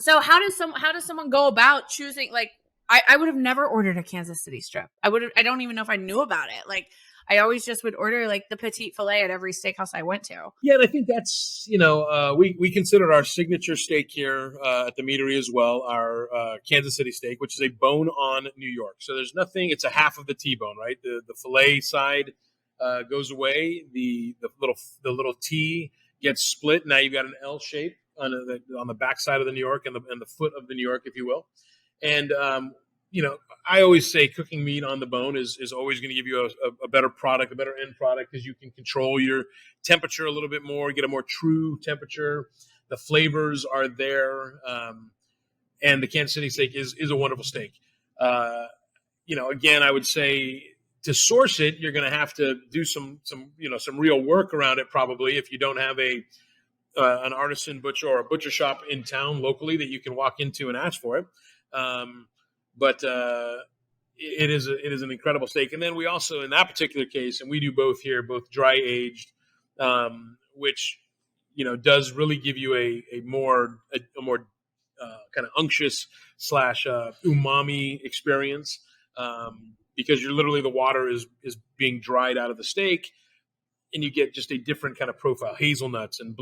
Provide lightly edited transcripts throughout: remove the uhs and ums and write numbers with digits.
So how does someone go about choosing? Like, I would have never ordered a Kansas City strip. I don't even know if I knew about it. Like, I always just would order like the petite filet at every steakhouse I went to. Yeah, and I think that's, we considered our signature steak here at the Meatery as well, our Kansas City steak, which is a bone-on New York. So there's nothing. It's a half of the T-bone, right? The fillet side goes away. The little T gets split. Now you've got an L shape on the back side of the New York and the foot of the New York, if you will. And I always say cooking meat on the bone is always going to give you a better product, a better end product, because you can control your temperature a little bit more, get a more true temperature. The flavors are there, and the Kansas City steak is a wonderful steak. Again, I would say to source it, you're going to have to do some real work around it, probably, if you don't have an artisan butcher or a butcher shop in town locally that you can walk into and ask for it. But it is an incredible steak. And then we also, in that particular case, and we do both here, both dry aged, which does really give you a more kind of unctuous / umami experience, because you're literally, the water is being dried out of the steak, and you get just a different kind of profile, hazelnuts and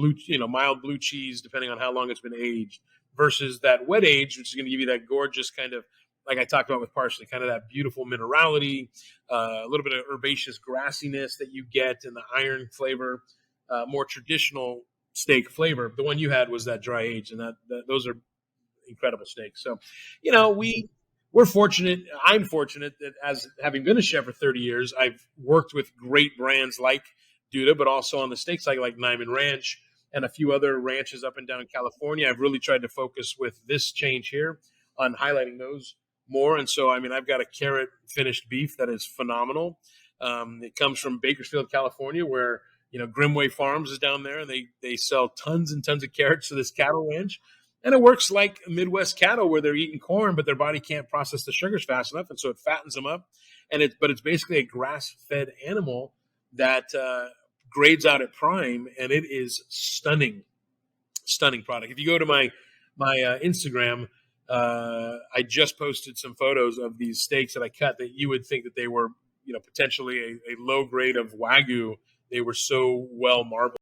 mild blue cheese, depending on how long it's been aged, versus that wet age, which is going to give you that gorgeous kind of, like I talked about with parsley, kind of that beautiful minerality, a little bit of herbaceous grassiness that you get, and the iron flavor, more traditional steak flavor. The one you had was that dry age, and those are incredible steaks. So, we're fortunate. I'm fortunate that, as having been a chef for 30 years, I've worked with great brands like Duda, but also on the steak side, like Nyman Ranch and a few other ranches up and down in California. I've really tried to focus with this change here on highlighting those more. And so, I've got a carrot finished beef that is phenomenal. It comes from Bakersfield, California, where, Grimway Farms is down there, and they sell tons and tons of carrots to this cattle ranch. And it works like Midwest cattle, where they're eating corn, but their body can't process the sugars fast enough, and so it fattens them up. But it's basically a grass-fed animal that grades out at prime, and it is stunning product. If you go to my Instagram, I just posted some photos of these steaks that I cut that you would think that they were, potentially a low grade of Wagyu. They were so well marbled.